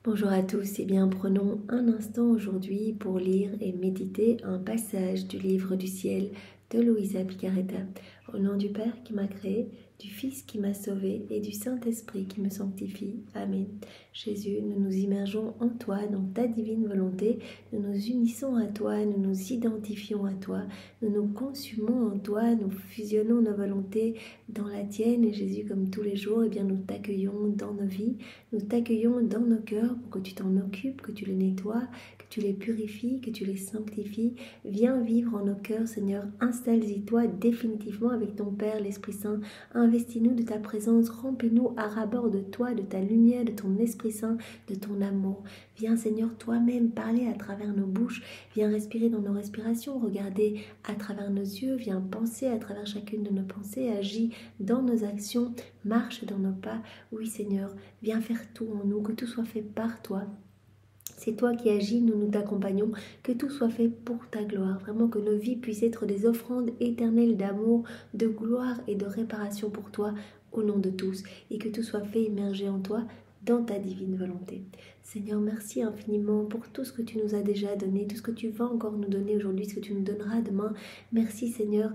Bonjour à tous, et bien prenons un instant aujourd'hui pour lire et méditer un passage du livre du ciel de Luisa Picaretta. Au nom du Père qui m'a créé, du Fils qui m'a sauvé et du Saint-Esprit qui me sanctifie. Amen. Jésus, nous nous immergeons en toi, dans ta divine volonté, nous nous unissons à toi, nous nous identifions à toi, nous nous consumons en toi, nous fusionnons nos volontés dans la tienne et Jésus, comme tous les jours, bien nous t'accueillons dans nos vies, nous t'accueillons dans nos cœurs pour que tu t'en occupes, que tu les nettoies, que tu les purifies, que tu les sanctifies. Viens vivre en nos cœurs, Seigneur, installe-y-toi définitivement avec ton Père, l'Esprit Saint. Investis-nous de ta présence, remplis-nous à rabord de toi, de ta lumière, de ton Esprit Saint, de ton amour. Viens, Seigneur, toi-même parler à travers nos bouches, viens respirer dans nos respirations, regarder à travers nos yeux, viens penser à travers chacune de nos pensées, agis dans nos actions, marche dans nos pas. Oui, Seigneur, viens faire tout en nous, que tout soit fait par toi. C'est toi qui agis, nous t'accompagnons, que tout soit fait pour ta gloire. Vraiment que nos vies puissent être des offrandes éternelles d'amour, de gloire et de réparation pour toi, au nom de tous. Et que tout soit fait immergé en toi, dans ta divine volonté. Seigneur, merci infiniment pour tout ce que tu nous as déjà donné, tout ce que tu vas encore nous donner aujourd'hui, ce que tu nous donneras demain. Merci Seigneur,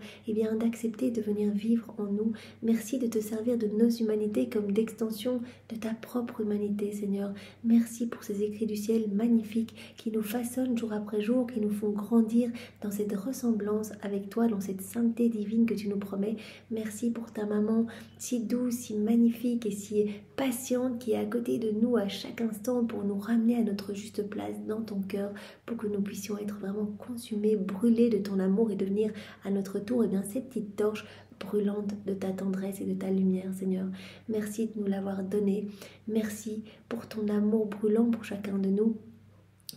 d'accepter de venir vivre en nous. Merci de te servir de nos humanités comme d'extension de ta propre humanité, Seigneur. Merci pour ces écrits du ciel magnifiques qui nous façonnent jour après jour, qui nous font grandir dans cette ressemblance avec toi, dans cette sainteté divine que tu nous promets. Merci pour ta maman si douce, si magnifique et si patiente qui est à côté de nous à chaque instant pour nous ramener à notre juste place dans ton cœur, pour que nous puissions être vraiment consumés, brûlés de ton amour et devenir à notre tour ces petites torches brûlantes de ta tendresse et de ta lumière, Seigneur. Merci de nous l'avoir donné. Merci pour ton amour brûlant pour chacun de nous.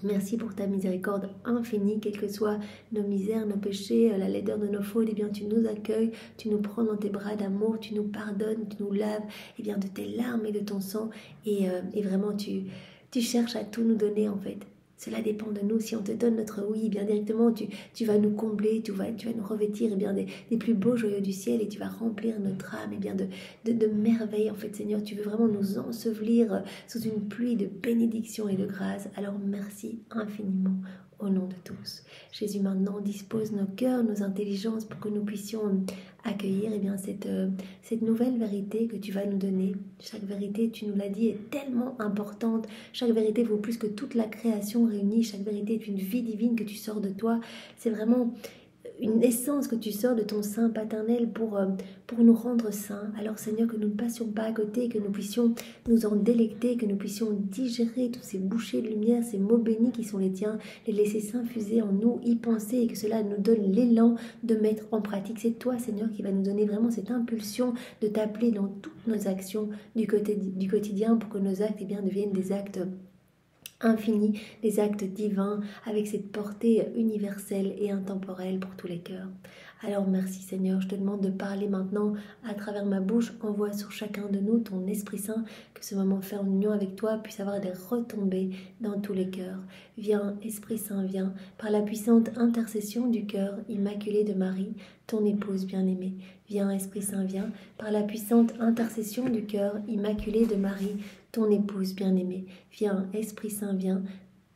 Merci pour ta miséricorde infinie, quelles que soient nos misères, nos péchés, la laideur de nos fautes, tu nous accueilles, tu nous prends dans tes bras d'amour, tu nous pardonnes, tu nous laves de tes larmes et de ton sang et vraiment tu cherches à tout nous donner en fait. Cela dépend de nous. Si on te donne notre oui, directement, tu vas nous combler, tu vas nous revêtir des plus beaux joyaux du ciel et tu vas remplir notre âme de merveilles. En fait, Seigneur, tu veux vraiment nous ensevelir sous une pluie de bénédictions et de grâce. Alors, merci infiniment au nom de tous. Jésus, maintenant, dispose nos cœurs, nos intelligences pour que nous puissions accueillir cette nouvelle vérité que tu vas nous donner. Chaque vérité, tu nous l'as dit, est tellement importante. Chaque vérité vaut plus que toute la création réunie. Chaque vérité est une vie divine que tu sors de toi. C'est vraiment une essence que tu sors de ton sein paternel pour nous rendre saints. Alors Seigneur, que nous ne passions pas à côté, que nous puissions nous en délecter, que nous puissions digérer tous ces bouchées de lumière, ces mots bénis qui sont les tiens, les laisser s'infuser en nous, y penser et que cela nous donne l'élan de mettre en pratique. C'est toi Seigneur qui va nous donner vraiment cette impulsion de t'appeler dans toutes nos actions du quotidien pour que nos actes deviennent des actes infinis, des actes divins avec cette portée universelle et intemporelle pour tous les cœurs. Alors merci Seigneur, je te demande de parler maintenant à travers ma bouche, envoie sur chacun de nous ton Esprit Saint, que ce moment fait en union avec toi puisse avoir des retombées dans tous les cœurs. Viens Esprit Saint, viens, par la puissante intercession du cœur immaculé de Marie, ton épouse bien-aimée. Viens Esprit Saint, viens, par la puissante intercession du cœur immaculé de Marie, ton épouse bien-aimée. Viens, Esprit Saint, viens,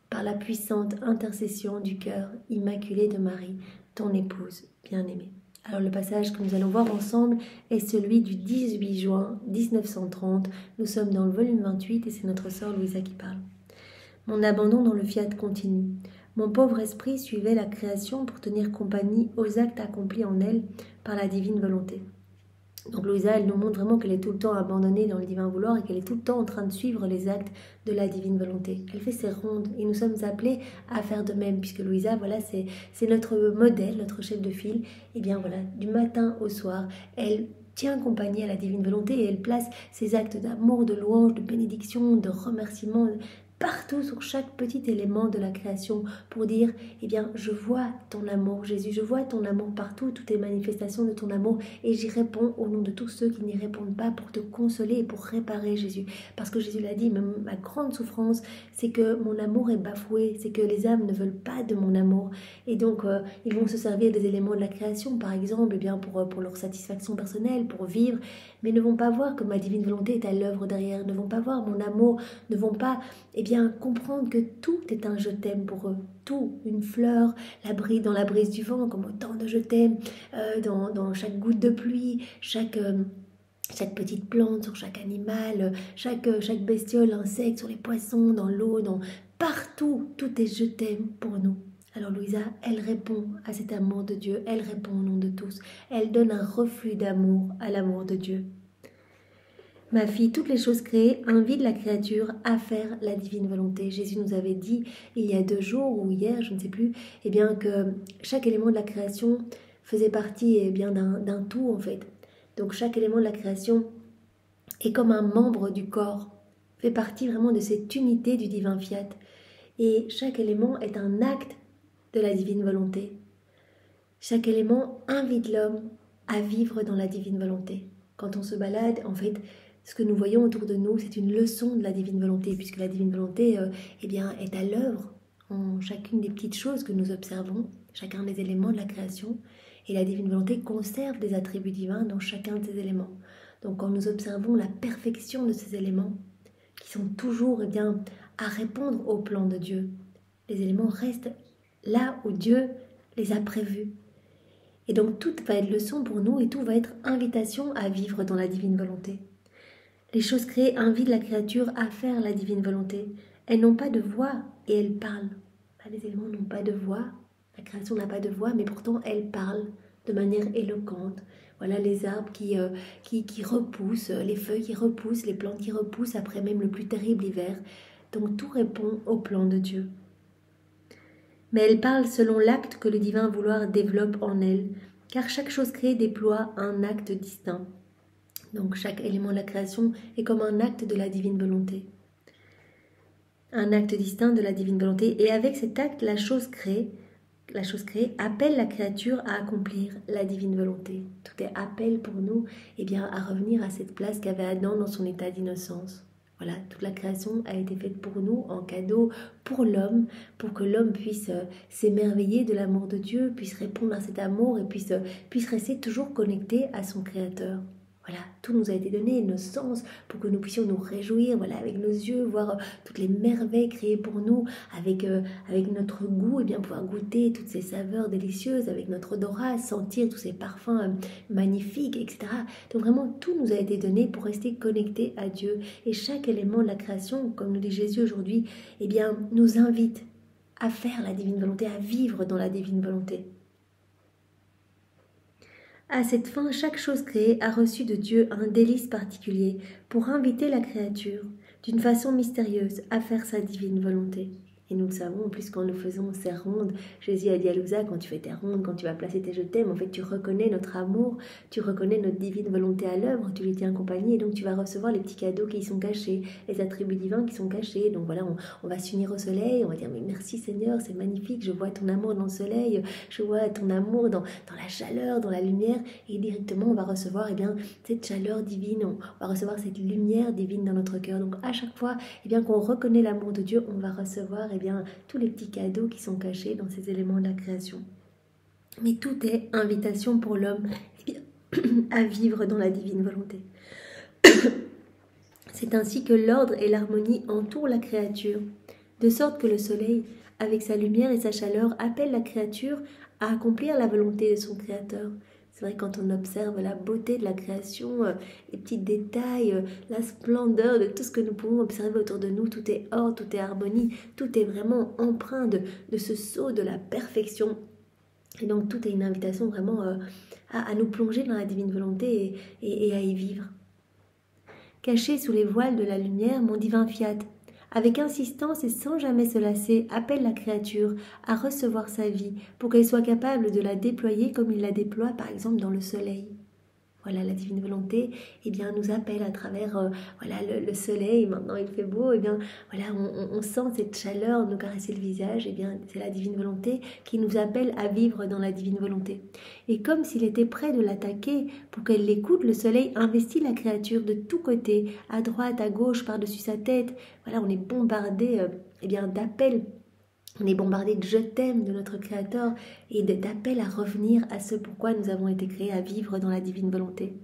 par la puissante intercession du cœur immaculé de Marie, ton épouse bien-aimée. Alors le passage que nous allons voir ensemble est celui du 18 juin 1930. Nous sommes dans le volume 28 et c'est notre sœur Louisa qui parle. Mon abandon dans le fiat continue. Mon pauvre esprit suivait la création pour tenir compagnie aux actes accomplis en elle par la divine volonté. Donc Louisa, elle nous montre vraiment qu'elle est tout le temps abandonnée dans le divin vouloir et qu'elle est tout le temps en train de suivre les actes de la divine volonté. Elle fait ses rondes et nous sommes appelés à faire de même puisque Louisa, voilà, c'est notre modèle, notre chef de file. Et bien voilà, du matin au soir, elle tient compagnie à la divine volonté et elle place ses actes d'amour, de louange, de bénédiction, de remerciement partout sur chaque petit élément de la création pour dire, je vois ton amour Jésus, je vois ton amour partout, toutes les manifestations de ton amour et j'y réponds au nom de tous ceux qui n'y répondent pas pour te consoler et pour réparer Jésus. Parce que Jésus l'a dit, ma grande souffrance, c'est que mon amour est bafoué, c'est que les âmes ne veulent pas de mon amour et donc ils vont se servir des éléments de la création par exemple pour leur satisfaction personnelle, pour vivre, mais ne vont pas voir que ma divine volonté est à l'œuvre derrière, ne vont pas voir mon amour, ne vont pas bien comprendre que tout est un je t'aime pour eux. Tout, une fleur, dans la brise du vent, comme autant de je t'aime, dans chaque goutte de pluie, chaque petite plante, sur chaque animal, chaque bestiole, insecte, sur les poissons, dans l'eau, partout, tout est je t'aime pour nous. Alors Louisa, elle répond à cet amour de Dieu, elle répond au nom de tous, elle donne un reflux d'amour à l'amour de Dieu. Ma fille, toutes les choses créées invitent la créature à faire la divine volonté. Jésus nous avait dit il y a 2 jours ou hier, je ne sais plus, eh bien que chaque élément de la création faisait partie d'un tout en fait. Donc chaque élément de la création est comme un membre du corps, fait partie vraiment de cette unité du divin fiat. Et chaque élément est un acte de la divine volonté. Chaque élément invite l'homme à vivre dans la divine volonté. Quand on se balade, en fait, ce que nous voyons autour de nous, c'est une leçon de la divine volonté, puisque la divine volonté est à l'œuvre en chacune des petites choses que nous observons, chacun des éléments de la création. Et la divine volonté conserve des attributs divins dans chacun de ces éléments. Donc quand nous observons la perfection de ces éléments, qui sont toujours à répondre au plan de Dieu, les éléments restent là où Dieu les a prévus. Et donc tout va être leçon pour nous et tout va être invitation à vivre dans la divine volonté. Les choses créées invitent la créature à faire la divine volonté. Elles n'ont pas de voix et elles parlent. Les éléments n'ont pas de voix, la création n'a pas de voix, mais pourtant elles parlent de manière éloquente. Voilà les arbres qui repoussent, les feuilles qui repoussent, les plantes qui repoussent après même le plus terrible hiver. Donc tout répond au plan de Dieu. Mais elle parle selon l'acte que le divin vouloir développe en elle, car chaque chose créée déploie un acte distinct. Donc chaque élément de la création est comme un acte de la divine volonté. Un acte distinct de la divine volonté. Et avec cet acte, la chose créée appelle la créature à accomplir la divine volonté. Tout est appel pour nous à revenir à cette place qu'avait Adam dans son état d'innocence. Voilà, toute la création a été faite pour nous, en cadeau, pour l'homme, pour que l'homme puisse s'émerveiller de l'amour de Dieu, puisse répondre à cet amour et puisse rester toujours connecté à son Créateur. Voilà, tout nous a été donné, nos sens, pour que nous puissions nous réjouir, voilà, avec nos yeux, voir toutes les merveilles créées pour nous, avec notre goût, pouvoir goûter toutes ces saveurs délicieuses, avec notre odorat, sentir tous ces parfums magnifiques, etc. Donc vraiment, tout nous a été donné pour rester connectés à Dieu. Et chaque élément de la création, comme nous dit Jésus aujourd'hui, nous invite à faire la divine volonté, à vivre dans la divine volonté. À cette fin, chaque chose créée a reçu de Dieu un délice particulier pour inviter la créature, d'une façon mystérieuse, à faire sa divine volonté. Et nous le savons, en plus, quand nous faisons ces rondes, Jésus a dit à Louisa, quand tu fais tes rondes, quand tu vas placer tes je t'aime, en fait, tu reconnais notre amour, tu reconnais notre divine volonté à l'œuvre, tu lui tiens compagnie, et donc tu vas recevoir les petits cadeaux qui y sont cachés, les attributs divins qui sont cachés. Donc voilà, on va s'unir au soleil, on va dire, mais merci Seigneur, c'est magnifique, je vois ton amour dans le soleil, je vois ton amour dans la chaleur, dans la lumière, et directement, on va recevoir cette chaleur divine, on va recevoir cette lumière divine dans notre cœur. Donc à chaque fois qu'on reconnaît l'amour de Dieu, on va recevoir tous les petits cadeaux qui sont cachés dans ces éléments de la création. Mais tout est invitation pour l'homme à vivre dans la divine volonté. C'est ainsi que l'ordre et l'harmonie entourent la créature, de sorte que le soleil, avec sa lumière et sa chaleur, appelle la créature à accomplir la volonté de son Créateur. C'est vrai, quand on observe la beauté de la création, les petits détails, la splendeur de tout ce que nous pouvons observer autour de nous, tout est ordre, tout est harmonie, tout est vraiment empreint de ce sceau de la perfection. Et donc tout est une invitation vraiment à nous plonger dans la divine volonté et à y vivre. Caché sous les voiles de la lumière, mon divin fiat, avec insistance et sans jamais se lasser, appelle la créature à recevoir sa vie pour qu'elle soit capable de la déployer comme il la déploie par exemple dans le soleil. Voilà, la divine volonté nous appelle à travers le soleil. Maintenant il fait beau, on sent cette chaleur nous caresser le visage. C'est la divine volonté qui nous appelle à vivre dans la divine volonté. Et comme s'il était prêt de l'attaquer pour qu'elle l'écoute, le soleil investit la créature de tous côtés, à droite, à gauche, par-dessus sa tête. Voilà, on est bombardé d'appels. On est bombardé de je t'aime de notre Créateur et d'appels à revenir à ce pourquoi nous avons été créés à vivre dans la divine volonté.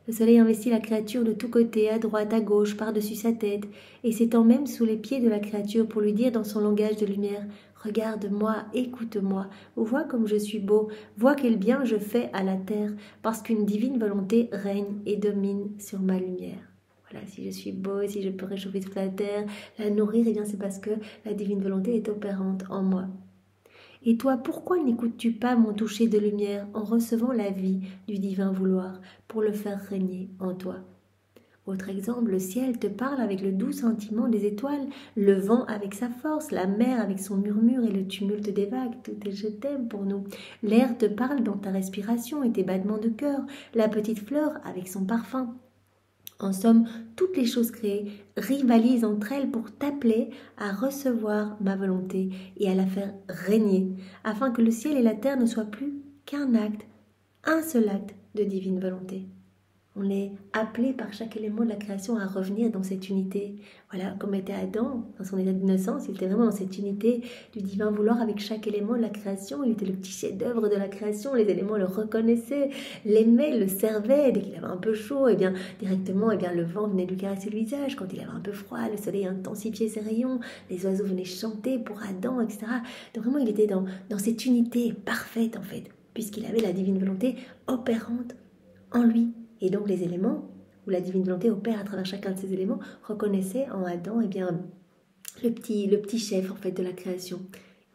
Le soleil investit la créature de tous côtés, à droite, à gauche, par-dessus sa tête, et s'étend même sous les pieds de la créature pour lui dire dans son langage de lumière « Regarde-moi, écoute-moi, vois comme je suis beau, vois quel bien je fais à la terre, parce qu'une divine volonté règne et domine sur ma lumière. » Voilà, si je suis beau, si je peux réchauffer toute la terre, la nourrir, eh bien c'est parce que la divine volonté est opérante en moi. Et toi, pourquoi n'écoutes-tu pas mon toucher de lumière en recevant la vie du divin vouloir pour le faire régner en toi? Autre exemple, le ciel te parle avec le doux sentiment des étoiles, le vent avec sa force, la mer avec son murmure et le tumulte des vagues, tout est je t'aime pour nous. L'air te parle dans ta respiration et tes battements de cœur, la petite fleur avec son parfum. En somme, toutes les choses créées rivalisent entre elles pour t'appeler à recevoir ma volonté et à la faire régner, afin que le ciel et la terre ne soient plus qu'un acte, un seul acte de divine volonté. On est appelé par chaque élément de la création à revenir dans cette unité. Voilà, comme était Adam, dans son état d'innocence, il était vraiment dans cette unité du divin vouloir avec chaque élément de la création. Il était le petit chef-d'œuvre de la création, les éléments le reconnaissaient, l'aimaient, le servaient. Dès qu'il avait un peu chaud, eh bien, directement, le vent venait lui caresser le visage. Quand il avait un peu froid, le soleil intensifiait ses rayons, les oiseaux venaient chanter pour Adam, etc. Donc vraiment, il était dans cette unité parfaite, en fait, puisqu'il avait la divine volonté opérante en lui. Et donc les éléments, où la divine volonté opère à travers chacun de ces éléments, reconnaissaient en Adam le petit chef en fait de la création.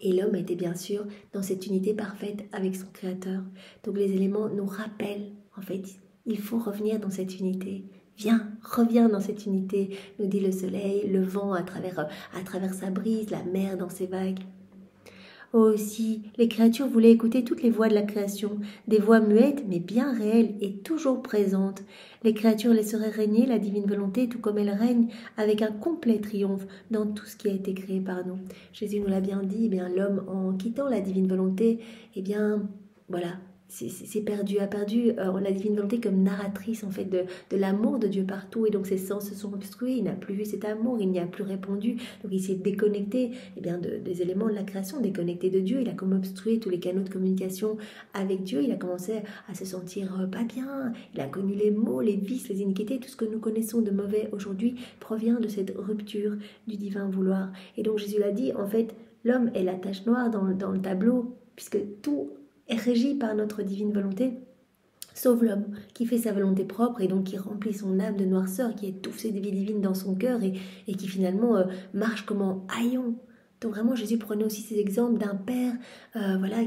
Et l'homme était bien sûr dans cette unité parfaite avec son créateur. Donc les éléments nous rappellent, en fait, il faut revenir dans cette unité. Viens, reviens dans cette unité, nous dit le soleil, le vent à travers sa brise, la mer dans ses vagues. Aussi, les créatures voulaient écouter toutes les voix de la création, des voix muettes mais bien réelles et toujours présentes. Les créatures laisseraient régner la divine volonté tout comme elle règne avec un complet triomphe dans tout ce qui a été créé par nous. Jésus nous l'a bien dit, l'homme en quittant la divine volonté, voilà, c'est perdu, a perdu la divine volonté comme narratrice en fait de l'amour de Dieu partout, et donc ses sens se sont obstrués, il n'a plus vu cet amour, il n'y a plus répondu, donc il s'est déconnecté des éléments de la création, déconnecté de Dieu, il a comme obstrué tous les canaux de communication avec Dieu, il a commencé à se sentir pas bien, il a connu les maux, les vices, les iniquités, tout ce que nous connaissons de mauvais aujourd'hui provient de cette rupture du divin vouloir. Et donc Jésus l'a dit, en fait, l'homme est la tache noire dans le tableau, puisque tout est régi par notre divine volonté, sauf l'homme qui fait sa volonté propre et donc qui remplit son âme de noirceur, qui étouffe ses vies divines dans son cœur et qui finalement marche comme un haillon. Donc vraiment Jésus prenait aussi ces exemples d'un père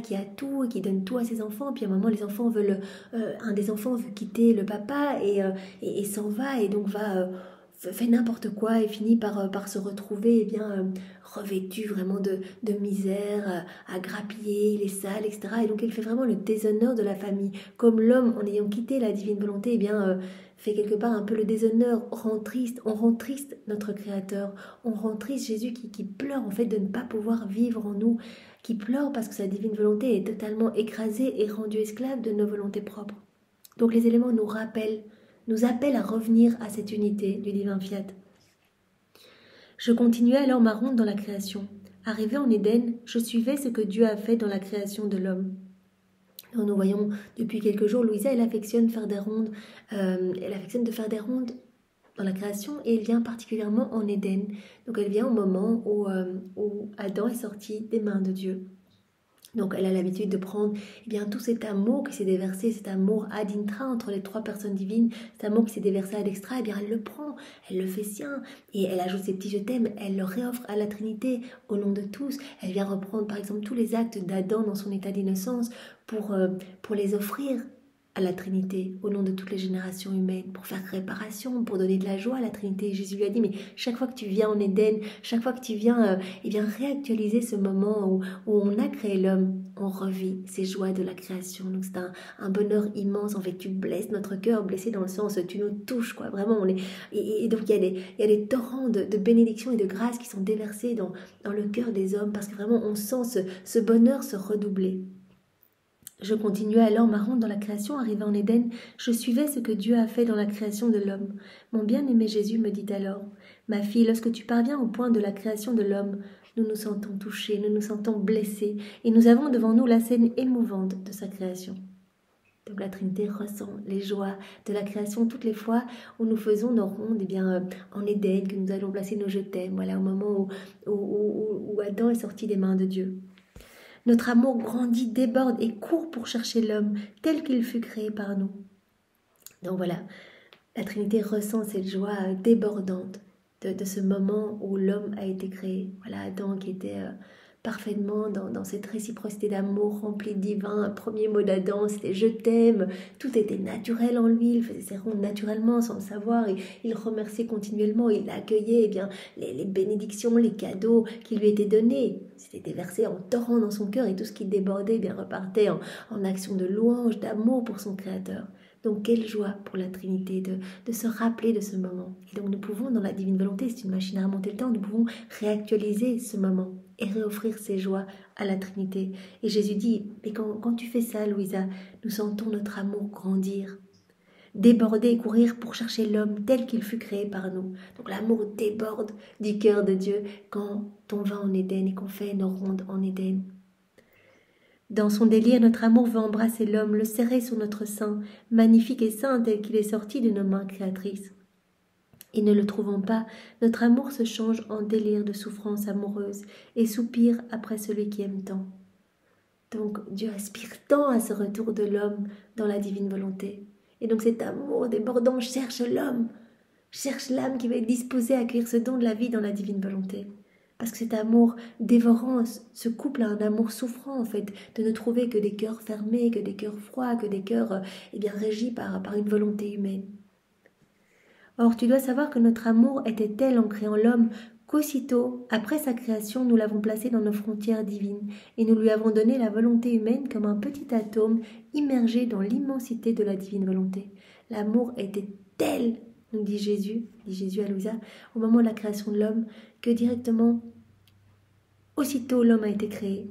qui a tout et qui donne tout à ses enfants, puis à un moment les enfants veulent, un des enfants veut quitter le papa et s'en va et donc fait n'importe quoi et finit par se retrouver revêtu vraiment de misère, à grappiller, il est sale, etc. Et donc il fait vraiment le déshonneur de la famille. Comme l'homme, en ayant quitté la divine volonté, fait quelque part un peu le déshonneur, on rend triste notre Créateur, on rend triste Jésus qui pleure en fait de ne pas pouvoir vivre en nous, qui pleure parce que sa divine volonté est totalement écrasée et rendue esclave de nos volontés propres. Donc les éléments nous appelle à revenir à cette unité du divin fiat. Je continuais alors ma ronde dans la création. Arrivé en Éden, je suivais ce que Dieu a fait dans la création de l'homme. Nous voyons depuis quelques jours, Louisa, elle affectionne de faire des rondes dans la création et elle vient particulièrement en Éden. Donc elle vient au moment où Adam est sorti des mains de Dieu. Donc elle a l'habitude de prendre tout cet amour qui s'est déversé, cet amour ad intra entre les trois personnes divines, cet amour qui s'est déversé ad extra, elle le prend, elle le fait sien, et elle ajoute ses petits je t'aime, elle le réoffre à la Trinité au nom de tous. Elle vient reprendre par exemple tous les actes d'Adam dans son état d'innocence pour les offrir à la Trinité, au nom de toutes les générations humaines, pour faire réparation, pour donner de la joie à la Trinité. Jésus lui a dit, mais chaque fois que tu viens en Éden, chaque fois que tu viens réactualiser ce moment où on a créé l'homme, on revit ces joies de la création. Donc c'est un bonheur immense. En fait, tu blesses notre cœur, blessé dans le sens, tu nous touches, quoi. Vraiment, et donc il y a des torrents de bénédictions et de grâces qui sont déversés dans le cœur des hommes, parce que vraiment on sent ce bonheur se redoubler. Je continuais alors ma ronde dans la création, arrivé en Éden, je suivais ce que Dieu a fait dans la création de l'homme. Mon bien-aimé Jésus me dit alors, « Ma fille, lorsque tu parviens au point de la création de l'homme, nous nous sentons touchés, nous nous sentons blessés, et nous avons devant nous la scène émouvante de sa création. » Donc la Trinité ressent les joies de la création toutes les fois où nous faisons nos rondes en Éden, que nous allons placer nos je t'aime, voilà, au moment où Adam est sorti des mains de Dieu. Notre amour grandit, déborde et court pour chercher l'homme tel qu'il fut créé par nous. Donc voilà, la Trinité ressent cette joie débordante de ce moment où l'homme a été créé. Voilà, Adam qui était parfaitement dans cette réciprocité d'amour rempli de divin. Un premier mot d'Adam, c'était « je t'aime ». Tout était naturel en lui, il faisait ses rondes naturellement sans le savoir. Il remerciait continuellement, il accueillait les bénédictions, les cadeaux qui lui étaient donnés. C'était déversé en torrent dans son cœur et tout ce qui débordait repartait en action de louange, d'amour pour son Créateur. Donc quelle joie pour la Trinité de se rappeler de ce moment. Et donc nous pouvons, dans la divine volonté, c'est une machine à remonter le temps, nous pouvons réactualiser ce moment et réoffrir ces joies à la Trinité. Et Jésus dit, mais quand tu fais ça, Louisa, nous sentons notre amour grandir, déborder et courir pour chercher l'homme tel qu'il fut créé par nous. Donc l'amour déborde du cœur de Dieu quand on va en Éden et qu'on fait nos rondes en Éden. Dans son délire, notre amour veut embrasser l'homme, le serrer sur notre sein, magnifique et saint tel qu'il est sorti de nos mains créatrices. Et ne le trouvant pas, notre amour se change en délire de souffrance amoureuse et soupire après celui qui aime tant. Donc Dieu aspire tant à ce retour de l'homme dans la divine volonté. Et donc cet amour débordant cherche l'homme, cherche l'âme qui va être disposée à accueillir ce don de la vie dans la divine volonté. Parce que cet amour dévorant se couple à un amour souffrant, en fait, de ne trouver que des cœurs fermés, que des cœurs froids, que des cœurs régis par une volonté humaine. Or, tu dois savoir que notre amour était tel en créant l'homme qu'aussitôt, après sa création, nous l'avons placé dans nos frontières divines et nous lui avons donné la volonté humaine comme un petit atome immergé dans l'immensité de la divine volonté. L'amour était tel, nous dit Jésus à Louisa, au moment de la création de l'homme, que directement, aussitôt l'homme a été créé.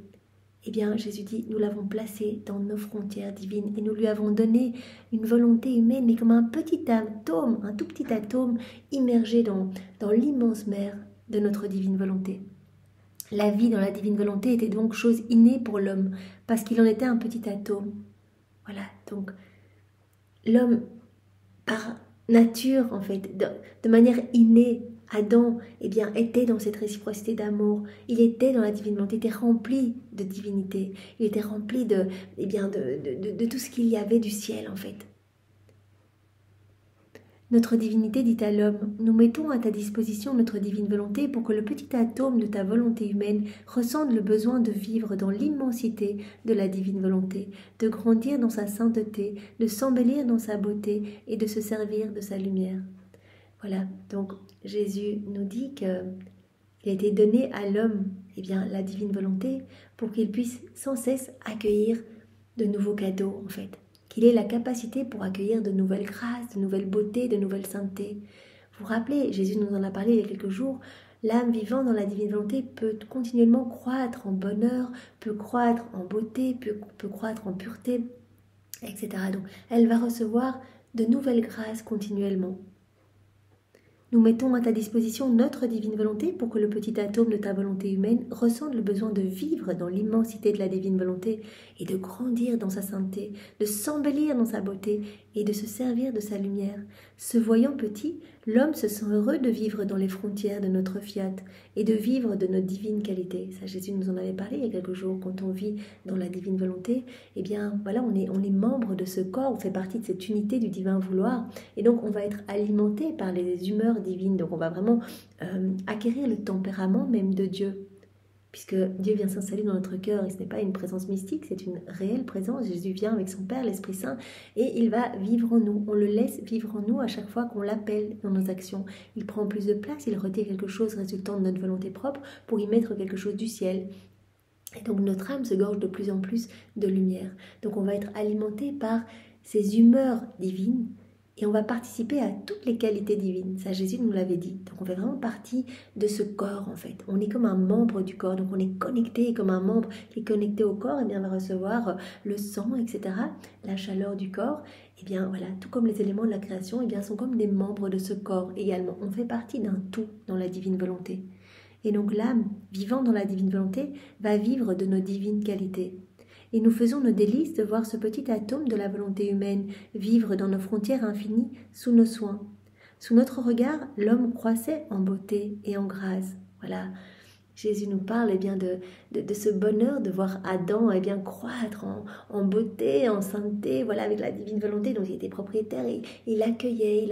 Eh bien, Jésus dit, nous l'avons placé dans nos frontières divines et nous lui avons donné une volonté humaine, mais comme un petit atome, un tout petit atome immergé dans l'immense mer de notre divine volonté. La vie dans la divine volonté était donc chose innée pour l'homme, parce qu'il en était un petit atome. Voilà, donc l'homme, par nature, en fait, de manière innée, Adam était dans cette réciprocité d'amour, il était dans la divine volonté, il était rempli de divinité, il était rempli de tout ce qu'il y avait du ciel en fait. Notre divinité dit à l'homme, nous mettons à ta disposition notre divine volonté pour que le petit atome de ta volonté humaine ressente le besoin de vivre dans l'immensité de la divine volonté, de grandir dans sa sainteté, de s'embellir dans sa beauté et de se servir de sa lumière. Voilà, donc Jésus nous dit qu'il a été donné à l'homme la divine volonté pour qu'il puisse sans cesse accueillir de nouveaux cadeaux en fait. Qu'il ait la capacité pour accueillir de nouvelles grâces, de nouvelles beautés, de nouvelles saintetés. Vous vous rappelez, Jésus nous en a parlé il y a quelques jours, l'âme vivant dans la divine volonté peut continuellement croître en bonheur, peut croître en beauté, peut croître en pureté, etc. Donc elle va recevoir de nouvelles grâces continuellement. Nous mettons à ta disposition notre divine volonté pour que le petit atome de ta volonté humaine ressente le besoin de vivre dans l'immensité de la divine volonté et de grandir dans sa sainteté, de s'embellir dans sa beauté et de se servir de sa lumière. Se voyant petit, l'homme se sent heureux de vivre dans les frontières de notre fiat et de vivre de notre divine qualité. Ça, Jésus nous en avait parlé il y a quelques jours. Quand on vit dans la divine volonté, on est membre de ce corps, on fait partie de cette unité du divin vouloir et donc on va être alimenté par les humeurs divines. Donc on va vraiment acquérir le tempérament même de Dieu. Puisque Dieu vient s'installer dans notre cœur et ce n'est pas une présence mystique, c'est une réelle présence. Jésus vient avec son Père, l'Esprit Saint, et il va vivre en nous. On le laisse vivre en nous à chaque fois qu'on l'appelle dans nos actions. Il prend plus de place, il retire quelque chose résultant de notre volonté propre pour y mettre quelque chose du ciel. Et donc notre âme se gorge de plus en plus de lumière. Donc on va être alimenté par ces humeurs divines, et on va participer à toutes les qualités divines. Ça, Jésus nous l'avait dit. Donc, on fait vraiment partie de ce corps, en fait. On est comme un membre du corps. Donc, on est connecté comme un membre qui est connecté au corps. On va recevoir le sang, etc. La chaleur du corps. Tout comme les éléments de la création, sont comme des membres de ce corps également. On fait partie d'un tout dans la divine volonté. Et donc, l'âme, vivant dans la divine volonté, va vivre de nos divines qualités. et nous faisons nos délices de voir ce petit atome de la volonté humaine vivre dans nos frontières infinies sous nos soins. Sous notre regard, l'homme croissait en beauté et en grâce. Voilà, Jésus nous parle bien de ce bonheur de voir Adam croître en beauté, en sainteté, voilà, avec la divine volonté dont il était propriétaire. Et il accueillait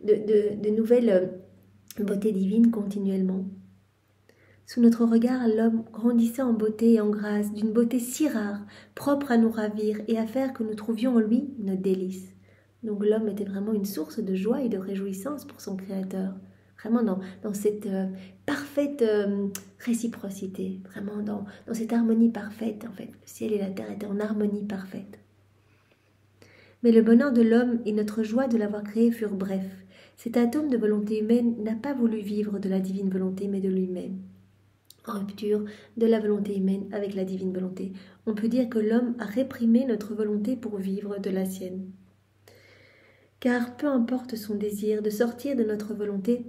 de nouvelles beautés divines continuellement. Sous notre regard, l'homme grandissait en beauté et en grâce, d'une beauté si rare, propre à nous ravir et à faire que nous trouvions en lui nos délices. Donc l'homme était vraiment une source de joie et de réjouissance pour son Créateur. Vraiment dans cette parfaite réciprocité, vraiment dans cette harmonie parfaite en fait. Le ciel et la terre étaient en harmonie parfaite. Mais le bonheur de l'homme et notre joie de l'avoir créé furent brefs. Cet atome de volonté humaine n'a pas voulu vivre de la divine volonté mais de lui-même. En rupture de la volonté humaine avec la divine volonté. On peut dire que l'homme a réprimé notre volonté pour vivre de la sienne. Car peu importe son désir de sortir de notre volonté,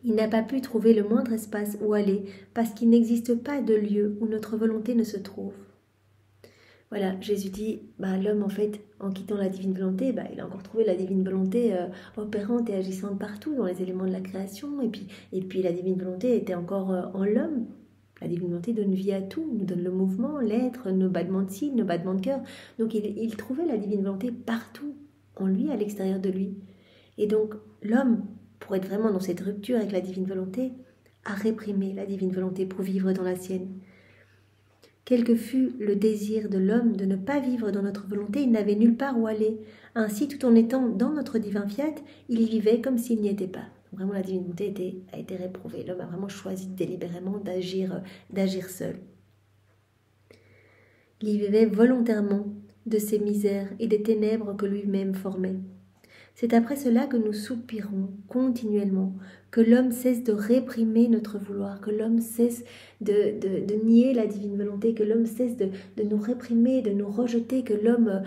il n'a pas pu trouver le moindre espace où aller, parce qu'il n'existe pas de lieu où notre volonté ne se trouve. Voilà, Jésus dit, l'homme en fait, en quittant la divine volonté, il a encore trouvé la divine volonté opérante et agissante partout dans les éléments de la création, et puis la divine volonté était encore en l'homme. La divine volonté donne vie à tout, nous donne le mouvement, l'être, nos battements de cils, nos battements de cœur. Donc il trouvait la divine volonté partout, en lui, à l'extérieur de lui. Et donc l'homme, pour être vraiment dans cette rupture avec la divine volonté, a réprimé la divine volonté pour vivre dans la sienne. Quel que fût le désir de l'homme de ne pas vivre dans notre volonté, il n'avait nulle part où aller. Ainsi, tout en étant dans notre divin fiat, il y vivait comme s'il n'y était pas. Donc, vraiment, la divine volonté a été réprouvée. L'homme a vraiment choisi délibérément d'agir seul. Il y vivait volontairement de ses misères et des ténèbres que lui-même formait. C'est après cela que nous soupirons continuellement, que l'homme cesse de réprimer notre vouloir, que l'homme cesse de nier la divine volonté, que l'homme cesse de nous réprimer, de nous rejeter, que l'homme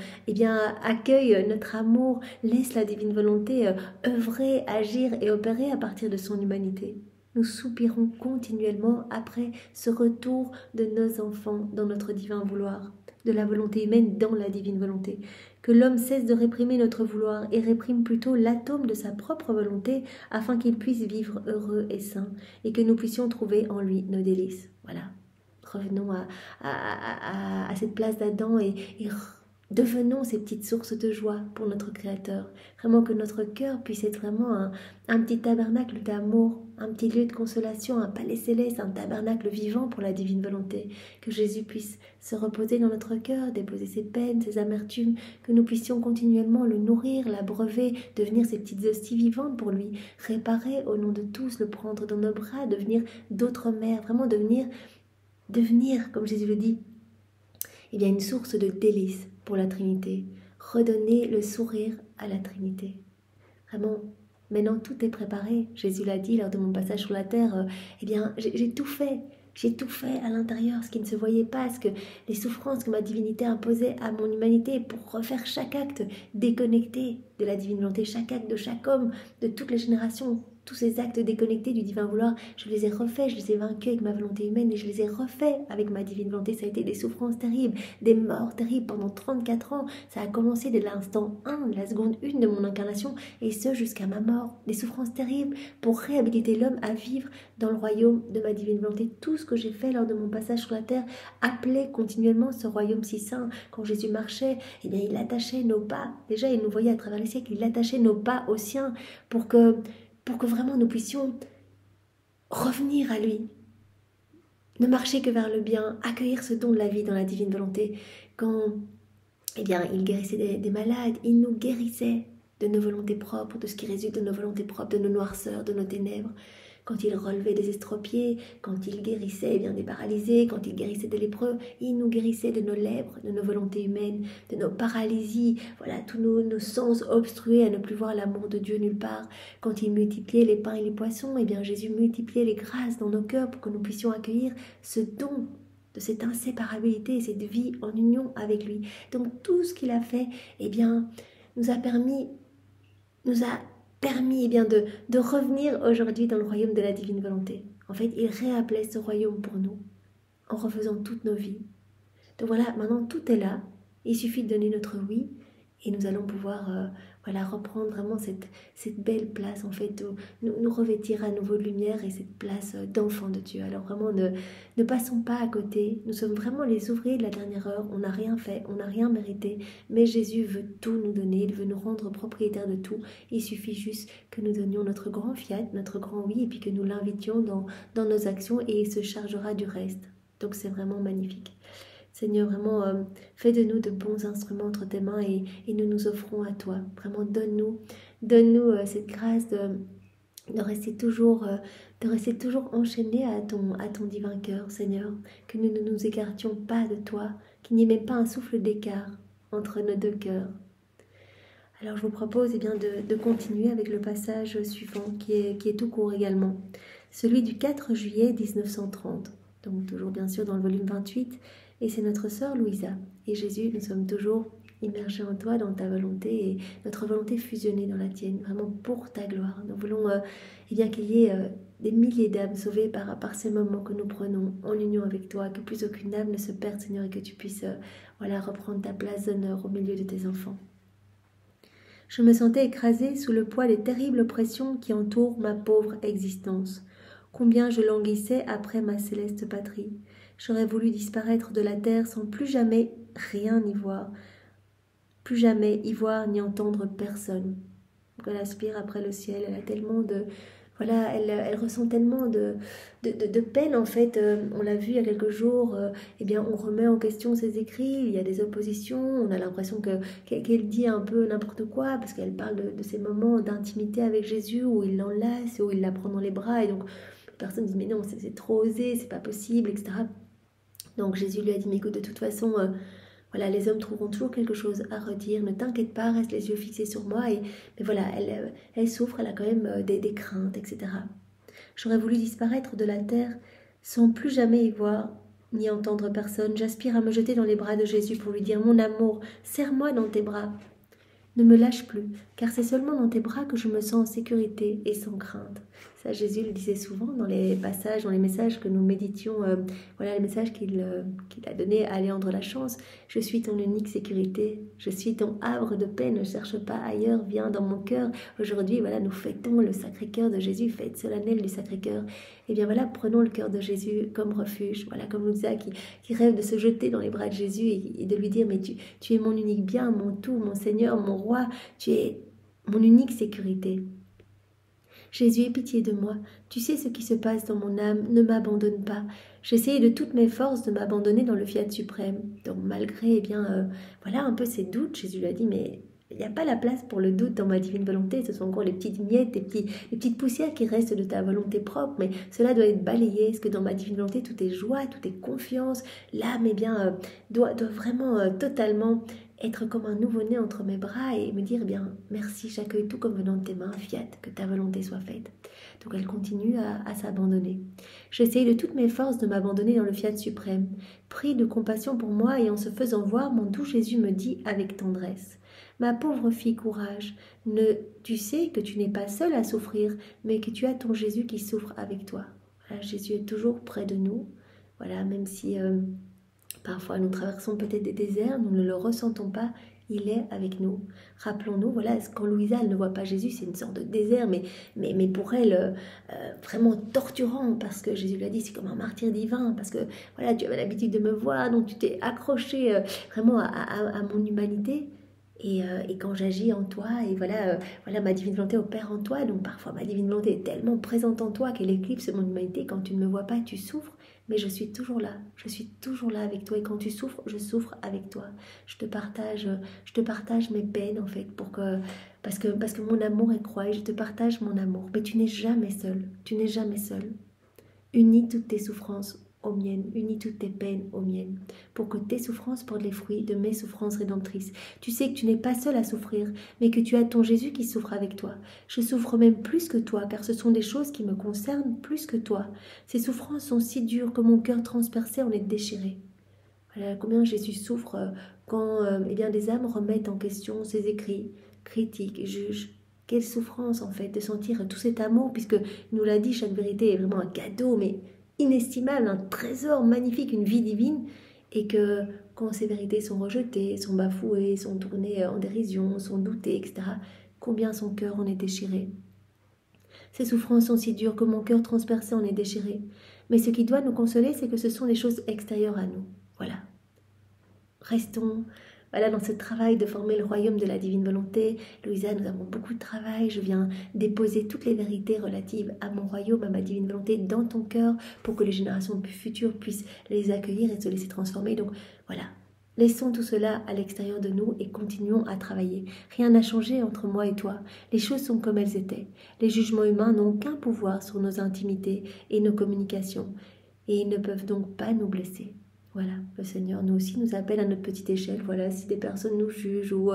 accueille notre amour, laisse la divine volonté œuvrer, agir et opérer à partir de son humanité. Nous soupirons continuellement après ce retour de nos enfants dans notre divin vouloir, de la volonté humaine dans la divine volonté. Que l'homme cesse de réprimer notre vouloir et réprime plutôt l'atome de sa propre volonté afin qu'il puisse vivre heureux et sain et que nous puissions trouver en lui nos délices. Voilà. Revenons à cette place d'Adam et devenons ces petites sources de joie pour notre Créateur. Vraiment que notre cœur puisse être vraiment un petit tabernacle d'amour, un petit lieu de consolation, un palais céleste, un tabernacle vivant pour la divine volonté. Que Jésus puisse se reposer dans notre cœur, déposer ses peines, ses amertumes, que nous puissions continuellement le nourrir, l'abreuver, devenir ces petites hosties vivantes pour lui, réparer au nom de tous, le prendre dans nos bras, devenir d'autres mères, vraiment devenir, comme Jésus le dit, une source de délices pour la Trinité. Redonner le sourire à la Trinité. Vraiment, maintenant tout est préparé. Jésus l'a dit lors de mon passage sur la terre. J'ai tout fait. J'ai tout fait à l'intérieur, ce qui ne se voyait pas, ce que les souffrances que ma divinité imposait à mon humanité pour refaire chaque acte déconnecté de la divine volonté, chaque acte de chaque homme, de toutes les générations. Tous ces actes déconnectés du divin vouloir, je les ai refaits, je les ai vaincus avec ma volonté humaine et je les ai refaits avec ma divine volonté. Ça a été des souffrances terribles, des morts terribles pendant 34 ans. Ça a commencé dès l'instant 1, de la seconde 1 de mon incarnation et ce jusqu'à ma mort. Des souffrances terribles pour réhabiliter l'homme à vivre dans le royaume de ma divine volonté. Tout ce que j'ai fait lors de mon passage sur la terre appelait continuellement ce royaume si saint. Quand Jésus marchait, il attachait nos pas. Déjà, il nous voyait à travers les siècles, il attachait nos pas aux siens pour que vraiment nous puissions revenir à lui, ne marcher que vers le bien, accueillir ce don de la vie dans la divine volonté. Quand il guérissait des malades, il nous guérissait de nos volontés propres, de ce qui résulte de nos volontés propres, de nos noirceurs, de nos ténèbres. Quand il relevait des estropiés, quand il guérissait des paralysés, quand il guérissait des lépreux, il nous guérissait de nos lèpres, de nos volontés humaines, de nos paralysies, voilà, tous nos sens obstrués à ne plus voir l'amour de Dieu nulle part. Quand il multipliait les pains et les poissons, Jésus multipliait les grâces dans nos cœurs pour que nous puissions accueillir ce don de cette inséparabilité et cette vie en union avec lui. Donc tout ce qu'il a fait, nous a permis de revenir aujourd'hui dans le royaume de la divine volonté. En fait, il réappelait ce royaume pour nous en refaisant toutes nos vies. Donc voilà, maintenant tout est là. Il suffit de donner notre oui et nous allons pouvoir voilà, reprendre vraiment cette belle place, en fait, nous revêtir à nouveau de lumière et cette place d'enfant de Dieu. Alors vraiment, ne passons pas à côté. Nous sommes vraiment les ouvriers de la dernière heure. On n'a rien fait, on n'a rien mérité, mais Jésus veut tout nous donner. Il veut nous rendre propriétaires de tout. Il suffit juste que nous donnions notre grand fiat, notre grand oui, et puis que nous l'invitions dans nos actions et il se chargera du reste. Donc c'est vraiment magnifique. Seigneur, vraiment, fais de nous de bons instruments entre tes mains et nous nous offrons à toi. Vraiment, donne-nous cette grâce de rester toujours enchaînés à ton divin cœur, Seigneur. Que nous ne nous écartions pas de toi, qu'il n'y ait même pas un souffle d'écart entre nos deux cœurs. Alors, je vous propose eh bien, de continuer avec le passage suivant, qui est tout court également. Celui du 4 juillet 1930. Donc, toujours bien sûr dans le volume 28. Et c'est notre sœur Louisa. Et Jésus, nous sommes toujours immergés en toi, dans ta volonté, et notre volonté fusionnée dans la tienne, vraiment pour ta gloire. Nous voulons eh bien, qu'il y ait des milliers d'âmes sauvées par ces moments que nous prenons en union avec toi, que plus aucune âme ne se perde, Seigneur, et que tu puisses voilà, reprendre ta place d'honneur au milieu de tes enfants. Je me sentais écrasée sous le poids des terribles pressions qui entourent ma pauvre existence. Combien je languissais après ma céleste patrie. J'aurais voulu disparaître de la terre sans plus jamais rien y voir, plus jamais y voir ni entendre personne. Elle aspire après le ciel, elle a tellement de... Voilà, elle ressent tellement de peine, en fait. On l'a vu il y a quelques jours, eh bien, on remet en question ses écrits, il y a des oppositions, on a l'impression qu'elle dit un peu n'importe quoi, parce qu'elle parle de ces moments d'intimité avec Jésus, où il l'enlace, où il la prend dans les bras, et donc les personnes disent, mais non, c'est trop osé, c'est pas possible, etc. Donc Jésus lui a dit, mais écoute, de toute façon, voilà, les hommes trouveront toujours quelque chose à redire, ne t'inquiète pas, reste les yeux fixés sur moi. Mais voilà, elle souffre, elle a quand même des craintes, etc. J'aurais voulu disparaître de la terre sans plus jamais y voir ni entendre personne. J'aspire à me jeter dans les bras de Jésus pour lui dire, mon amour, serre-moi dans tes bras. Ne me lâche plus, car c'est seulement dans tes bras que je me sens en sécurité et sans crainte. Ça, Jésus le disait souvent dans les passages, dans les messages que nous méditions, voilà les messages qu'il a donnés à Léandre Lachance. Je suis ton unique sécurité, je suis ton havre de paix, ne cherche pas ailleurs, viens dans mon cœur. Aujourd'hui, voilà, nous fêtons le Sacré-Cœur de Jésus, fête solennelle du Sacré-Cœur. Et bien voilà, prenons le cœur de Jésus comme refuge, voilà, comme Louisa qui rêve de se jeter dans les bras de Jésus et de lui dire, mais tu es mon unique bien, mon tout, mon Seigneur, mon Roi, tu es mon unique sécurité. Jésus, aie pitié de moi. Tu sais ce qui se passe dans mon âme. Ne m'abandonne pas. J'essayais de toutes mes forces de m'abandonner dans le fiat suprême. Donc malgré, eh bien, voilà un peu ces doutes, Jésus lui a dit, mais il n'y a pas la place pour le doute dans ma divine volonté. Ce sont encore les petites miettes, les petites poussières qui restent de ta volonté propre. Mais cela doit être balayé. Parce que dans ma divine volonté, tout est joie, tout est confiance. L'âme, eh bien, doit vraiment totalement être comme un nouveau-né entre mes bras et me dire, eh bien, merci, j'accueille tout comme venant de tes mains, fiat, que ta volonté soit faite. Donc elle continue à s'abandonner. J'essaye de toutes mes forces de m'abandonner dans le fiat suprême. Prie de compassion pour moi et en se faisant voir, mon doux Jésus me dit avec tendresse, ma pauvre fille, courage, tu sais que tu n'es pas seule à souffrir, mais que tu as ton Jésus qui souffre avec toi. Voilà, Jésus est toujours près de nous, voilà, même si... parfois, nous traversons peut-être des déserts, nous ne le ressentons pas, il est avec nous. Rappelons-nous, voilà, quand Louisa, elle ne voit pas Jésus, c'est une sorte de désert, mais pour elle, vraiment torturant, parce que Jésus lui a dit, c'est comme un martyr divin, parce que, voilà, tu avais l'habitude de me voir, donc tu t'es accroché vraiment à mon humanité. Et quand j'agis en toi, et voilà, ma divine volonté opère en toi, donc parfois ma divine volonté est tellement présente en toi qu'elle éclipse mon humanité. Quand tu ne me vois pas, tu souffres, mais je suis toujours là avec toi, et quand tu souffres, je souffre avec toi. Je te partage mes peines en fait, parce que mon amour est croix, et je te partage mon amour, mais tu n'es jamais seul, Unis toutes tes souffrances aux miennes, unis toutes tes peines aux miennes, pour que tes souffrances portent les fruits de mes souffrances rédemptrices. Tu sais que tu n'es pas seul à souffrir, mais que tu as ton Jésus qui souffre avec toi. Je souffre même plus que toi, car ce sont des choses qui me concernent plus que toi. Ces souffrances sont si dures que mon cœur transpercé en est déchiré. Voilà combien Jésus souffre quand eh bien, des âmes remettent en question ses écrits, critiquent, jugent. Quelle souffrance en fait de sentir tout cet amour, puisque il nous l'a dit, chaque vérité est vraiment un cadeau, mais inestimable, un trésor magnifique, une vie divine. Et que quand ces vérités sont rejetées, sont bafouées, sont tournées en dérision, sont doutées, etc., combien son cœur en est déchiré. Ces souffrances sont si dures que mon cœur transpercé en est déchiré. Mais ce qui doit nous consoler, c'est que ce sont des choses extérieures à nous. Voilà. Restons dans ce travail de former le royaume de la divine volonté. Louisa, nous avons beaucoup de travail. Je viens déposer toutes les vérités relatives à mon royaume, à ma divine volonté dans ton cœur pour que les générations futures puissent les accueillir et se laisser transformer. Donc voilà, laissons tout cela à l'extérieur de nous et continuons à travailler. Rien n'a changé entre moi et toi. Les choses sont comme elles étaient. Les jugements humains n'ont aucun pouvoir sur nos intimités et nos communications. Et ils ne peuvent donc pas nous blesser. Voilà, le Seigneur nous aussi nous appelle à notre petite échelle. Voilà, si des personnes nous jugent ou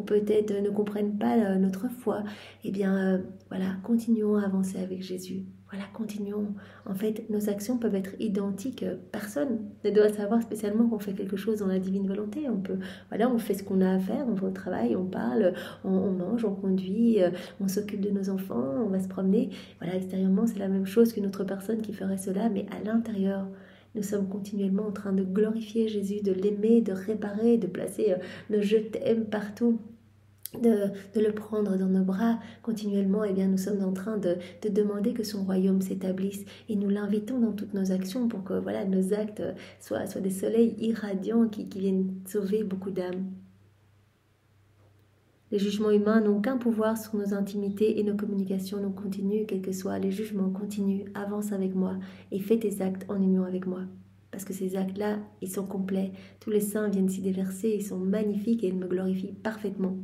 peut-être ne comprennent pas notre foi, eh bien, voilà, continuons à avancer avec Jésus. Voilà, continuons. En fait, nos actions peuvent être identiques. Personne ne doit savoir spécialement qu'on fait quelque chose dans la divine volonté. On fait ce qu'on a à faire, on va au travail, on parle, on mange, on conduit, on s'occupe de nos enfants, on va se promener. Voilà, extérieurement, c'est la même chose qu'une autre personne qui ferait cela, mais à l'intérieur, nous sommes continuellement en train de glorifier Jésus, de l'aimer, de réparer, de placer nos je t'aime partout, de le prendre dans nos bras continuellement. Eh bien, nous sommes en train de demander que son royaume s'établisse et nous l'invitons dans toutes nos actions pour que nos actes soient des soleils irradiants qui viennent sauver beaucoup d'âmes. Les jugements humains n'ont qu'un pouvoir sur nos intimités et nos communications. Nous continuons, quels que soient les jugements, continue, avance avec moi et fais tes actes en union avec moi. Parce que ces actes-là, ils sont complets. Tous les saints viennent s'y déverser, ils sont magnifiques et ils me glorifient parfaitement.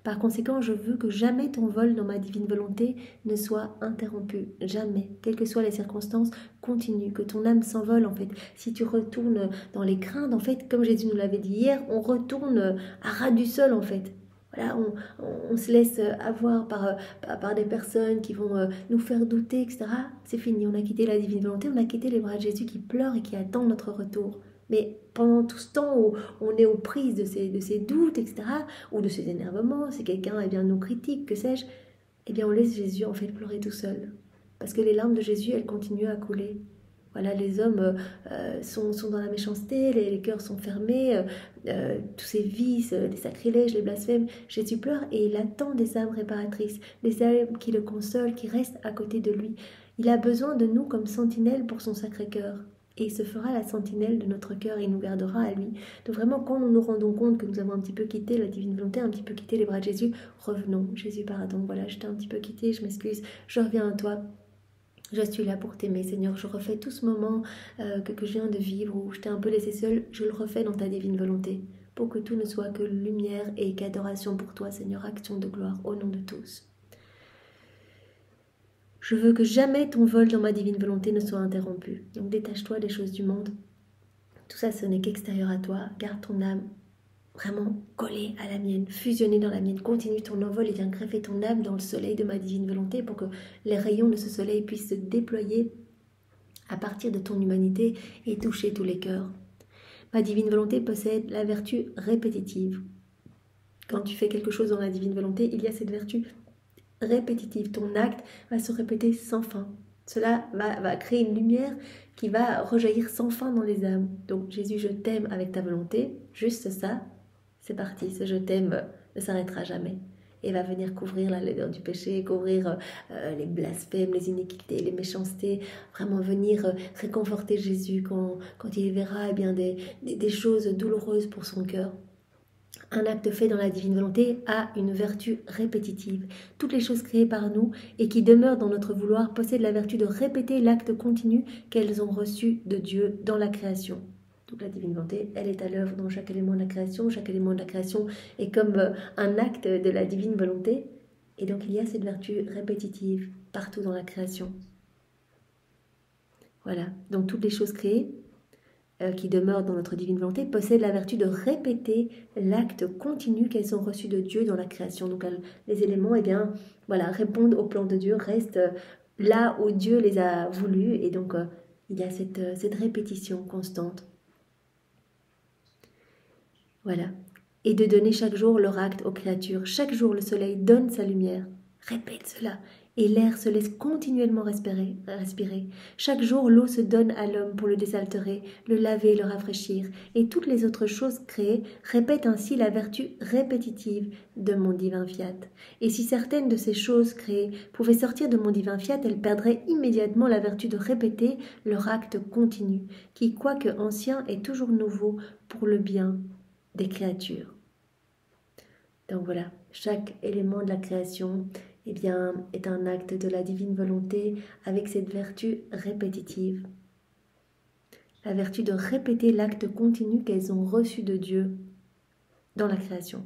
Par conséquent, je veux que jamais ton vol dans ma divine volonté ne soit interrompu. Jamais. Quelles que soient les circonstances, continue. Que ton âme s'envole, en fait. Si tu retournes dans les craintes, en fait, comme Jésus nous l'avait dit hier, on retourne à ras du sol, en fait. Voilà, on se laisse avoir par des personnes qui vont nous faire douter, etc. C'est fini, on a quitté la divine volonté, on a quitté les bras de Jésus qui pleure et qui attend notre retour. Mais pendant tout ce temps où on est aux prises de ces doutes, etc., ou de ces énervements, si quelqu'un nous critique, que sais-je, eh bien on laisse Jésus en fait pleurer tout seul. Parce que les larmes de Jésus, elles continuent à couler. Voilà, les hommes sont dans la méchanceté, les cœurs sont fermés, tous ces vices, les sacrilèges, les blasphèmes. Jésus pleure et il attend des âmes réparatrices, des âmes qui le consolent, qui restent à côté de lui. Il a besoin de nous comme sentinelles pour son Sacré-Cœur. Et il se fera la sentinelle de notre cœur et il nous gardera à lui. Donc vraiment, quand nous nous rendons compte que nous avons un petit peu quitté la divine volonté, un petit peu quitté les bras de Jésus, revenons. Jésus, pardon, voilà, je t'ai un petit peu quitté, je m'excuse, je reviens à toi. Je suis là pour t'aimer, Seigneur. Je refais tout ce moment que je viens de vivre, où je t'ai un peu laissé seule. Je le refais dans ta divine volonté, pour que tout ne soit que lumière et qu'adoration pour toi, Seigneur, action de gloire, au nom de tous. Je veux que jamais ton vol dans ma divine volonté ne soit interrompu. Donc détache-toi des choses du monde. Tout ça, ce n'est qu'extérieur à toi. Garde ton âme vraiment collée à la mienne, fusionnée dans la mienne. Continue ton envol et viens greffer ton âme dans le soleil de ma divine volonté pour que les rayons de ce soleil puissent se déployer à partir de ton humanité et toucher tous les cœurs. Ma divine volonté possède la vertu répétitive. Quand tu fais quelque chose dans la divine volonté, il y a cette vertu répétitive. Ton acte va se répéter sans fin. Cela va créer une lumière qui va rejaillir sans fin dans les âmes. Donc Jésus, je t'aime avec ta volonté, juste ça, c'est parti, ce je t'aime ne s'arrêtera jamais. Et va venir couvrir la laideur du péché, couvrir les blasphèmes, les iniquités, les méchancetés, vraiment venir réconforter Jésus quand il verra des choses douloureuses pour son cœur. Un acte fait dans la divine volonté a une vertu répétitive. Toutes les choses créées par nous et qui demeurent dans notre vouloir possèdent la vertu de répéter l'acte continu qu'elles ont reçu de Dieu dans la création. Donc la divine volonté, elle est à l'œuvre dans chaque élément de la création. Chaque élément de la création est comme un acte de la divine volonté. Et donc il y a cette vertu répétitive partout dans la création. Voilà, donc toutes les choses créées qui demeurent dans notre divine volonté possèdent la vertu de répéter l'acte continu qu'elles ont reçu de Dieu dans la création. Donc les éléments répondent au plan de Dieu, restent là où Dieu les a voulus. Et donc il y a cette répétition constante. Voilà. Et de donner chaque jour leur acte aux créatures. Chaque jour, le soleil donne sa lumière. Répète cela. et l'air se laisse continuellement respirer. Chaque jour, l'eau se donne à l'homme pour le désaltérer, le laver, le rafraîchir, et toutes les autres choses créées répètent ainsi la vertu répétitive de mon divin fiat. Et si certaines de ces choses créées pouvaient sortir de mon divin fiat, elles perdraient immédiatement la vertu de répéter leur acte continu, qui, quoique ancien, est toujours nouveau pour le bien des créatures. Donc voilà, chaque élément de la création est un acte de la divine volonté avec cette vertu répétitive. La vertu de répéter l'acte continu qu'elles ont reçu de Dieu dans la création.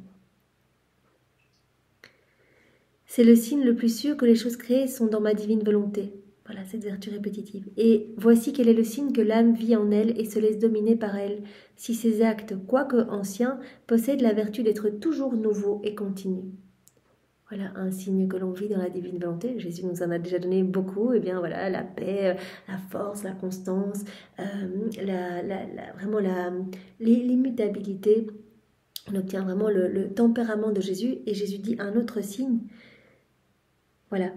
C'est le signe le plus sûr que les choses créées sont dans ma divine volonté. Voilà, cette vertu répétitive. Et voici quel est le signe que l'âme vit en elle et se laisse dominer par elle, si ces actes, quoique anciens, possèdent la vertu d'être toujours nouveaux et continus. Voilà un signe que l'on vit dans la divine volonté. Jésus nous en a déjà donné beaucoup. Et bien voilà, la paix, la force, la constance, l'immutabilité. On obtient vraiment le tempérament de Jésus. Et Jésus dit un autre signe. Voilà.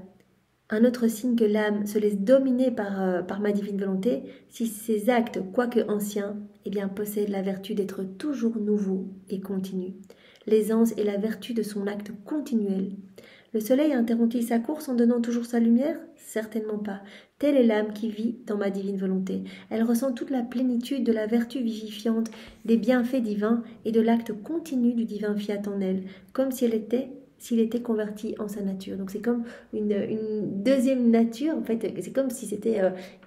Un autre signe que l'âme se laisse dominer par ma divine volonté, si ces actes, quoique anciens, possèdent la vertu d'être toujours nouveaux et continus. L'aisance est la vertu de son acte continuel. Le soleil interrompt-il sa course en donnant toujours sa lumière? Certainement pas. Telle est l'âme qui vit dans ma divine volonté. Elle ressent toute la plénitude de la vertu vivifiante, des bienfaits divins et de l'acte continu du divin fiat en elle, comme s'il était converti en sa nature. Donc c'est comme une deuxième nature, en fait, c'est comme si c'était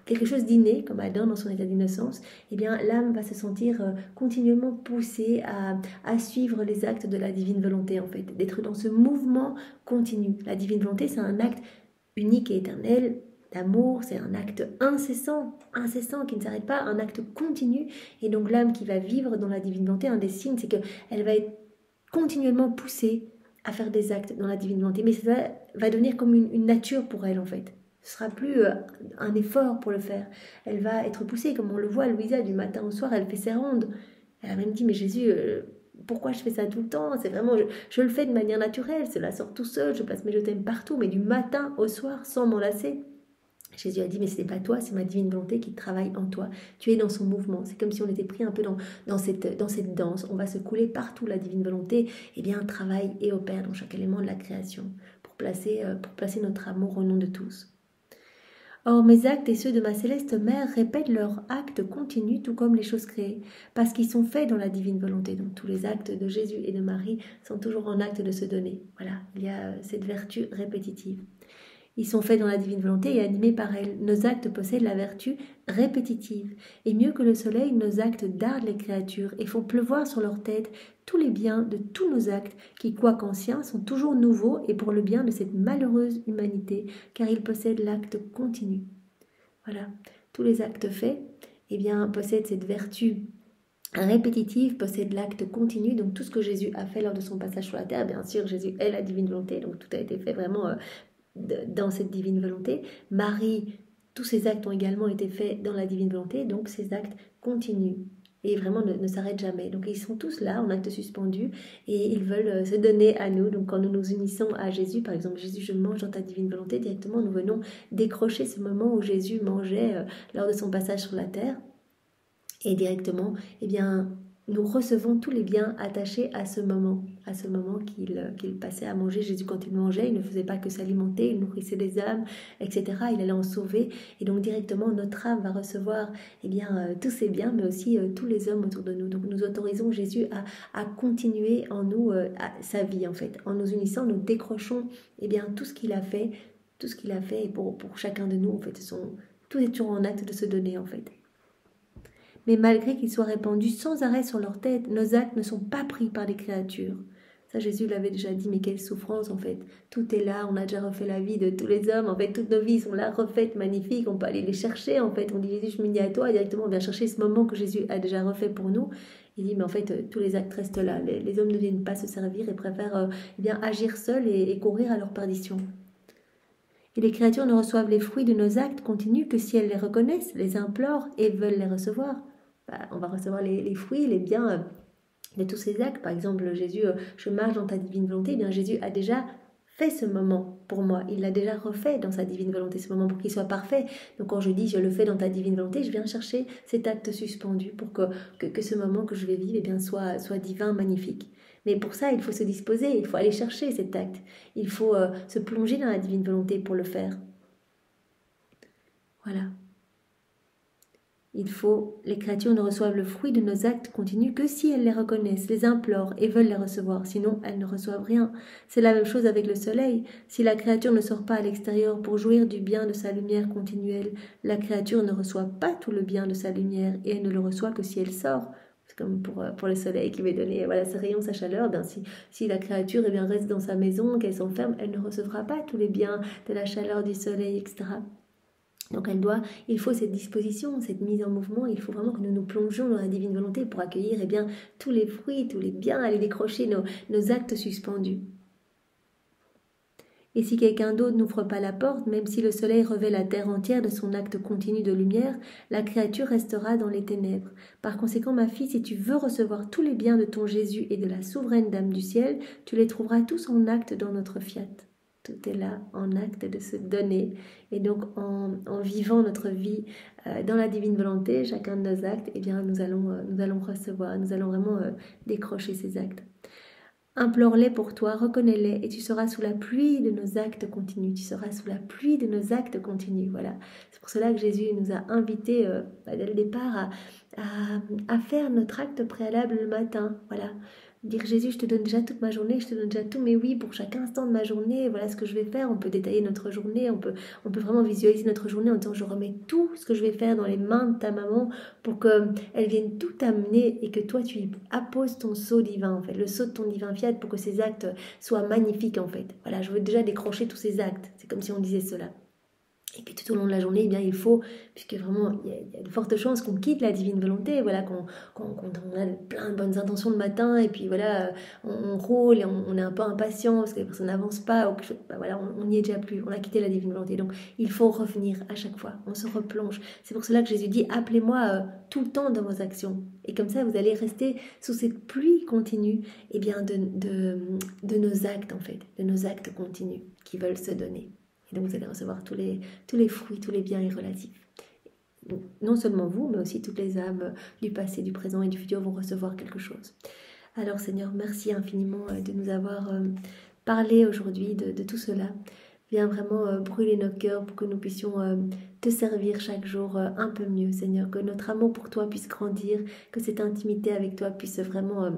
quelque chose d'inné, comme Adam dans son état d'innocence. L'âme va se sentir continuellement poussée à suivre les actes de la divine volonté, en fait, d'être dans ce mouvement continu. La divine volonté, c'est un acte unique et éternel d'amour, c'est un acte incessant qui ne s'arrête pas, un acte continu. Et donc l'âme qui va vivre dans la divine volonté, un des signes, c'est qu'elle va être continuellement poussée à faire des actes dans la divine volonté, mais ça va devenir comme une nature pour elle, en fait. Ce sera plus un effort pour le faire. Elle va être poussée, comme on le voit, Louisa, du matin au soir, elle fait ses rondes. Elle a même dit, mais Jésus, pourquoi je fais ça tout le temps? C'est vraiment, je le fais de manière naturelle, cela sort tout seul, je place mes je t'aime partout, mais du matin au soir, sans m'en lasser. Jésus a dit, mais ce n'est pas toi, c'est ma divine volonté qui travaille en toi. Tu es dans son mouvement. C'est comme si on était pris un peu dans cette danse. On va se couler partout. La divine volonté travaille et opère dans chaque élément de la création pour placer notre amour au nom de tous. Or, mes actes et ceux de ma céleste mère répètent leurs actes continus, tout comme les choses créées, parce qu'ils sont faits dans la divine volonté. Donc, tous les actes de Jésus et de Marie sont toujours en acte de se donner. Voilà, il y a cette vertu répétitive. Ils sont faits dans la divine volonté et animés par elle. Nos actes possèdent la vertu répétitive. Et mieux que le soleil, nos actes dardent les créatures et font pleuvoir sur leur tête tous les biens de tous nos actes qui, quoiqu'anciens, sont toujours nouveaux et pour le bien de cette malheureuse humanité, car ils possèdent l'acte continu. Voilà, tous les actes faits possèdent cette vertu répétitive, possède l'acte continu. Donc tout ce que Jésus a fait lors de son passage sur la terre, bien sûr, Jésus est la divine volonté, donc tout a été fait vraiment dans cette divine volonté. Marie, tous ses actes ont également été faits dans la divine volonté, donc ces actes continuent et vraiment ne s'arrêtent jamais. Donc ils sont tous là en acte suspendu et ils veulent se donner à nous. Donc quand nous nous unissons à Jésus, par exemple, Jésus, je mange dans ta divine volonté, directement nous venons décrocher ce moment où Jésus mangeait lors de son passage sur la terre et directement, nous recevons tous les biens attachés à ce moment qu'il passait à manger. Jésus, quand il mangeait, il ne faisait pas que s'alimenter, il nourrissait des âmes, etc. Il allait en sauver. Et donc, directement, notre âme va recevoir tous ces biens, mais aussi tous les hommes autour de nous. Donc, nous autorisons Jésus à continuer en nous sa vie, en fait. En nous unissant, nous décrochons tout ce qu'il a fait. Tout ce qu'il a fait pour chacun de nous, en fait. Tout est toujours en acte de se donner, en fait. Mais malgré qu'ils soient répandus sans arrêt sur leur tête, nos actes ne sont pas pris par les créatures. Ça, Jésus l'avait déjà dit, mais quelle souffrance, en fait. Tout est là, on a déjà refait la vie de tous les hommes, en fait, toutes nos vies sont là, refaites, magnifiques, on peut aller les chercher, en fait. On dit, Jésus, je m'unis à toi, et directement, on vient chercher ce moment que Jésus a déjà refait pour nous. Il dit, mais en fait, tous les actes restent là. Les hommes ne viennent pas se servir et préfèrent agir seuls et courir à leur perdition. Et les créatures ne reçoivent les fruits de nos actes continus que si elles les reconnaissent, les implorent et veulent les recevoir. On va recevoir les fruits, les biens de tous ces actes. Par exemple, Jésus, je marche dans ta divine volonté. Jésus a déjà fait ce moment pour moi. Il l'a déjà refait dans sa divine volonté, ce moment pour qu'il soit parfait. Donc quand je dis je le fais dans ta divine volonté, je viens chercher cet acte suspendu pour que ce moment que je vais vivre soit divin, magnifique. Mais pour ça, il faut se disposer, il faut aller chercher cet acte. Il faut se plonger dans la divine volonté pour le faire. Voilà. Les créatures ne reçoivent le fruit de nos actes continus que si elles les reconnaissent, les implorent et veulent les recevoir, sinon elles ne reçoivent rien. C'est la même chose avec le soleil. Si la créature ne sort pas à l'extérieur pour jouir du bien de sa lumière continuelle, la créature ne reçoit pas tout le bien de sa lumière et elle ne le reçoit que si elle sort. C'est comme pour le soleil qui va donner ses rayons, sa chaleur. Si la créature reste dans sa maison, qu'elle s'enferme, elle ne recevra pas tous les biens de la chaleur du soleil, etc. Donc il faut cette disposition, cette mise en mouvement, il faut vraiment que nous nous plongions dans la divine volonté pour accueillir tous les fruits, tous les biens, aller décrocher nos actes suspendus. Et si quelqu'un d'autre n'ouvre pas la porte, même si le soleil revêt la terre entière de son acte continu de lumière, la créature restera dans les ténèbres. Par conséquent, ma fille, si tu veux recevoir tous les biens de ton Jésus et de la souveraine Dame du ciel, tu les trouveras tous en acte dans notre fiat. Tout est là, en acte de se donner. Et donc, en vivant notre vie dans la divine volonté, chacun de nos actes, nous allons recevoir, nous allons vraiment décrocher ces actes. Implore-les pour toi, reconnais-les, et tu seras sous la pluie de nos actes continus. Tu seras sous la pluie de nos actes continus. Voilà. C'est pour cela que Jésus nous a invités dès le départ à faire notre acte préalable le matin. Voilà. Dire Jésus, je te donne déjà toute ma journée, je te donne déjà tous mes oui pour chaque instant de ma journée, voilà ce que je vais faire. On peut détailler notre journée, on peut vraiment visualiser notre journée en disant je remets tout ce que je vais faire dans les mains de ta maman pour qu'elle vienne tout amener et que toi tu apposes ton sceau divin en fait, le sceau de ton divin fiat pour que ces actes soient magnifiques en fait. Voilà, je veux déjà décrocher tous ces actes, c'est comme si on disait cela. Et puis tout au long de la journée, il faut, puisque vraiment il y a de fortes chances qu'on quitte la divine volonté, voilà, qu'on a plein de bonnes intentions le matin, et puis voilà, on roule et on est un peu impatient parce que les personnes n'avancent pas, ou quelque chose, voilà, on n'y est déjà plus, on a quitté la divine volonté. Donc il faut revenir à chaque fois, on se replonge. C'est pour cela que Jésus dit, appelez-moi tout le temps dans vos actions. Et comme ça, vous allez rester sous cette pluie continue de nos actes en fait, de nos actes continus qui veulent se donner. Et donc vous allez recevoir tous les fruits, tous les biens et relatifs. Non seulement vous, mais aussi toutes les âmes du passé, du présent et du futur vont recevoir quelque chose. Alors Seigneur, merci infiniment de nous avoir parlé aujourd'hui de tout cela. Viens vraiment brûler nos cœurs pour que nous puissions te servir chaque jour un peu mieux, Seigneur. Que notre amour pour toi puisse grandir, que cette intimité avec toi puisse vraiment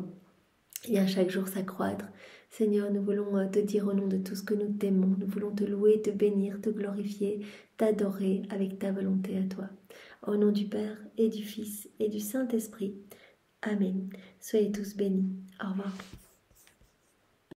chaque jour s'accroître. Seigneur, nous voulons te dire au nom de tout ce que nous t'aimons. Nous voulons te louer, te bénir, te glorifier, t'adorer avec ta volonté à toi. Au nom du Père et du Fils et du Saint-Esprit. Amen. Soyez tous bénis. Au revoir.